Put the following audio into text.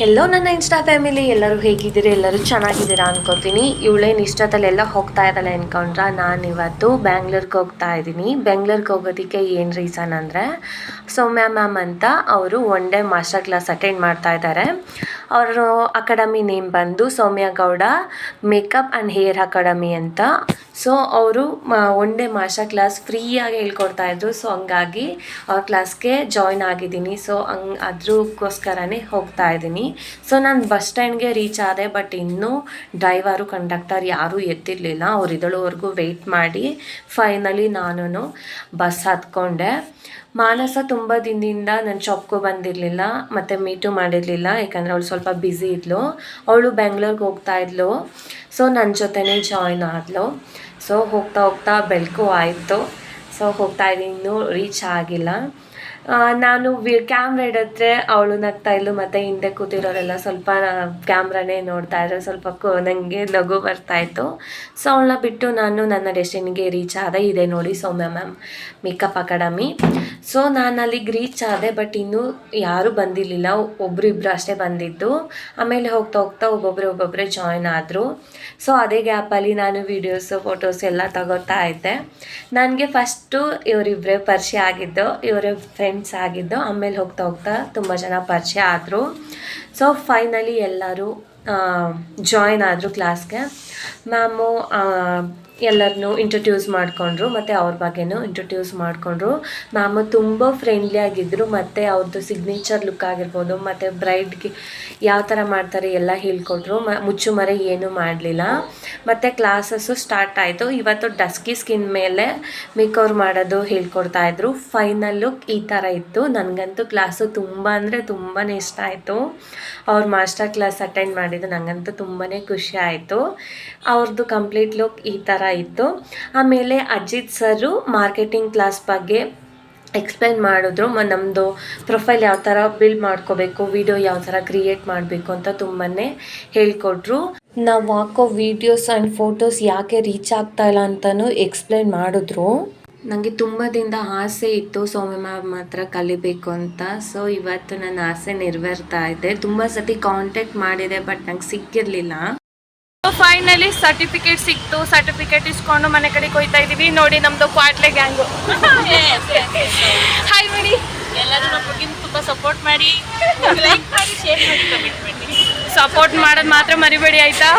Hello ನನ್ನ insta family, ಎಲ್ಲರೂ ಹೇಗಿದ್ದೀರಿ? ಎಲ್ಲರೂ ಚೆನ್ನಾಗಿದ್ದೀರಾ ಅನ್ಕೋತೀನಿ. ಇವಳೇನು ಇಷ್ಟದಲ್ಲೆಲ್ಲ ಹೋಗ್ತಾ ಇದ್ದಾಳೆ ಅನ್ಕೊಂಡ್ರೆ, ನಾನಿವತ್ತು ಬ್ಯಾಂಗ್ಳೂರ್ಗೆ ಹೋಗ್ತಾ ಇದ್ದೀನಿ. ಬ್ಯಾಂಗ್ಳೂರ್ಗೆ ಹೋಗೋದಕ್ಕೆ ಏನು ರೀಸನ್ ಅಂದರೆ, ಸೌಮ್ಯ ಮ್ಯಾಮ್ ಅಂತ ಅವರು one day master class attend ಮಾಡ್ತಾ ಇದ್ದಾರೆ. ಅವರು ಅಕಾಡೆಮಿ ನೇಮ್ ಬಂದು Soumya Gowda makeup and hair academy ಅಂತ. ಸೊ ಅವರು ಒನ್ ಡೇ ಮಾಸ್ಟರ್ ಕ್ಲಾಸ್ ಫ್ರೀಯಾಗಿ ಹೇಳ್ಕೊಡ್ತಾಯಿದ್ರು. ಸೊ ಹಂಗಾಗಿ ಅವ್ರ ಕ್ಲಾಸ್ಗೆ ಜಾಯ್ನ್ ಆಗಿದ್ದೀನಿ. ಸೊ ಅದಕ್ಕೋಸ್ಕರನೇ ಹೋಗ್ತಾ ಇದ್ದೀನಿ. ಸೊ ನಾನು ಬಸ್ ಸ್ಟ್ಯಾಂಡ್ಗೆ ರೀಚ್ ಆದೆ, ಬಟ್ ಇನ್ನೂ ಡ್ರೈವರು ಕಂಡಕ್ಟರ್ ಯಾರೂ ಎತ್ತಿರಲಿಲ್ಲ. ಅವ್ರು ಇದಳವರೆಗೂ ವೆಯ್ಟ್ ಮಾಡಿ ಫೈನಲಿ ನಾನು ಬಸ್ ಹತ್ಕೊಂಡೆ. ಮಾನಸ ತುಂಬ ದಿನದಿಂದ ನನ್ನ ಶಾಪ್ಗೂ ಬಂದಿರಲಿಲ್ಲ ಮತ್ತು ಮೀಟು ಮಾಡಿರಲಿಲ್ಲ, ಯಾಕಂದರೆ ಅವಳು ಸ್ವಲ್ಪ ಬ್ಯುಸಿ ಇದ್ಲು. ಅವಳು ಬೆಂಗ್ಳೂರಿಗೆ ಹೋಗ್ತಾ ಇದ್ಲು. ಸೊ ನನ್ನ ಜೊತೆನೇ ಜಾಯ್ನ್ ಆದಳು. ಸೊ ಹೋಗ್ತಾ ಬೆಳಕು ಆಯಿತು. ಸೊ ಹೋಗ್ತಾ ಇದ್ದೀನಿ, ಇನ್ನೂ ರೀಚ್ ಆಗಿಲ್ಲ. ನಾನು ಕ್ಯಾಮ್ರಾ ಹಿಡಿದ್ರೆ ಅವಳು ನಗ್ತಾ ಇದ್ಲು, ಮತ್ತು ಹಿಂದೆ ಕೂತಿರೋರೆಲ್ಲ ಸ್ವಲ್ಪ ಕ್ಯಾಮ್ರಾನೇ ನೋಡ್ತಾ ಇದ್ರು. ಸ್ವಲ್ಪ ನನಗೆ ನಗು ಬರ್ತಾಯಿತ್ತು. ಸೊ ಅವಳನ್ನ ಬಿಟ್ಟು ನಾನು ನನ್ನ ಡೆಸ್ಟಿನಿಗೆ ರೀಚ್ ಆದೆ. ಇದೆ ನೋಡಿ ಸೌಮ್ಯ ಮ್ಯಾಮ್ ಮೇಕಪ್ ಅಕಾಡೆಮಿ. ಸೊ ನಾನು ಅಲ್ಲಿಗೆ ರೀಚ್ ಆದೆ, ಬಟ್ ಇನ್ನೂ ಯಾರೂ ಬಂದಿರಲಿಲ್ಲ. ಒಬ್ಬರಿಬ್ಬರು ಅಷ್ಟೇ ಬಂದಿದ್ದು. ಆಮೇಲೆ ಹೋಗ್ತಾ ಒಬ್ಬೊಬ್ಬರೇ ಜಾಯ್ನ್ ಆದರು. ಸೊ ಅದೇ ಗ್ಯಾಪಲ್ಲಿ ನಾನು ವೀಡಿಯೋಸು ಫೋಟೋಸ್ ಎಲ್ಲ ತಗೋತಾ ಇದ್ದೆ. ನನಗೆ ಫಸ್ಟು ಇವರಿಬ್ಬರೇ ಪರಿಚಯ ಆಗಿದ್ದು, ಇವರ ಫ್ರೆಂಡ್ಸ್ ಆಗಿದ್ದು. ಆಮೇಲೆ ಹೋಗ್ತಾ ತುಂಬ ಜನ ಪರಿಚಯ ಆದರು. ಸೊ ಫೈನಲಿ ಎಲ್ಲರೂ ಜಾಯ್ನ್ ಆದರು ಕ್ಲಾಸ್ಗೆ. ಮ್ಯಾಮು ಎಲ್ಲರನ್ನೂ ಇಂಟ್ರೊಡ್ಯೂಸ್ ಮಾಡಿಕೊಂಡ್ರು, ಮತ್ತು ಅವ್ರ ಬಗ್ಗೆನೂ ಇಂಟ್ರೊಡ್ಯೂಸ್ ಮಾಡಿಕೊಂಡ್ರು. ಮ್ಯಾಮು ತುಂಬ ಫ್ರೆಂಡ್ಲಿ ಆಗಿದ್ದರು, ಮತ್ತು ಅವ್ರದ್ದು ಸಿಗ್ನೇಚರ್ ಲುಕ್ ಆಗಿರ್ಬೋದು, ಮತ್ತು ಬ್ರೈಡ್ಗೆ ಯಾವ ಥರ ಮಾಡ್ತಾರೆ ಎಲ್ಲ ಹೇಳ್ಕೊಟ್ರು. ಮುಚ್ಚುಮರೆ ಏನೂ ಮಾಡಲಿಲ್ಲ. ಮತ್ತು ಕ್ಲಾಸಸ್ಸು ಸ್ಟಾರ್ಟ್ ಆಯಿತು. ಇವತ್ತು ಡಸ್ಕಿ ಸ್ಕಿನ್ ಮೇಲೆ ಮೇಕವ್ರ್ ಮಾಡೋದು ಹೇಳ್ಕೊಡ್ತಾಯಿದ್ರು. ಫೈನಲ್ ಲುಕ್ ಈ ಥರ ಇತ್ತು. ನನಗಂತೂ ಕ್ಲಾಸು ತುಂಬ ಅಂದರೆ ತುಂಬಾ ಇಷ್ಟ ಆಯಿತು. ಅವ್ರ ಮಾಸ್ಟರ್ ಕ್ಲಾಸ್ ಅಟೆಂಡ್ ಮಾಡಿದ್ದು ನನಗಂತೂ ತುಂಬಾ ಖುಷಿ ಆಯಿತು. ಅವ್ರದ್ದು ಕಂಪ್ಲೀಟ್ ಲುಕ್ ಈ ಥರ ಇತ್ತು. ಆಮೇಲೆ ಅಜಿತ್ ಸರು ಮಾರ್ಕೆಟಿಂಗ್ ಕ್ಲಾಸ್ ಬಗ್ಗೆ ಎಕ್ಸ್ಪ್ಲೈನ್ ಮಾಡಿದ್ರು. ನಮ್ಮದು ಪ್ರೊಫೈಲ್ ಯಾವ ಥರ ಬಿಲ್ಡ್ ಮಾಡ್ಕೋಬೇಕು, ವಿಡಿಯೋ ಯಾವ ಥರ ಕ್ರಿಯೇಟ್ ಮಾಡಬೇಕು ಅಂತ ತುಂಬಾ ಹೇಳ್ಕೊಟ್ರು. ನಾವು ಹಾಕೋ ವೀಡಿಯೋಸ್ ಆ್ಯಂಡ್ ಫೋಟೋಸ್ ಯಾಕೆ ರೀಚ್ ಆಗ್ತಾ ಇಲ್ಲ ಅಂತಲೂ ಎಕ್ಸ್ಪ್ಲೈನ್ ಮಾಡಿದ್ರು. ನನಗೆ ತುಂಬ ದಿನದ ಆಸೆ ಇತ್ತು ಸೌಮ್ಯ ಮ್ಯಾಮ್ ಹತ್ರ ಕಲಿಬೇಕು ಅಂತ. ಸೊ ಇವತ್ತು ನನ್ನ ಆಸೆ ನೆರವೇರ್ತಾ ಇದೆ. ತುಂಬ ಸತಿ ಕಾಂಟ್ಯಾಕ್ಟ್ ಮಾಡಿದೆ, ಬಟ್ ನಂಗೆ ಸಿಕ್ಕಿರಲಿಲ್ಲ. ಫೈನಲಿ ಸರ್ಟಿಫಿಕೇಟ್ ಸಿಕ್ತು. ಸರ್ಟಿಫಿಕೇಟ್ ಇಸ್ಕೊಂಡು ಮನೆ ಕಡೆಗೆ ಹೋಗ್ತಾ ಇದೀವಿ. ನೋಡಿ ನಮ್ದು ಕ್ವಾಟ್ಲೆ ಗ್ಯಾಂಗು. ಹಾಯ್ ಮಾಡಿ, ಎಲ್ಲರೂ ನಮಗೆ ತುಂಬ ಸಪೋರ್ಟ್ ಮಾಡಿ, ಲೈಕ್ ಮಾಡಿ, ಶೇರ್ ಮಾಡಿ, ಕಮೆಂಟ್ ಮಾಡಿ. ಸಪೋರ್ಟ್ ಮಾಡೋದು ಮಾತ್ರ ಮರಿಬೇಡಿ ಆಯ್ತಾ.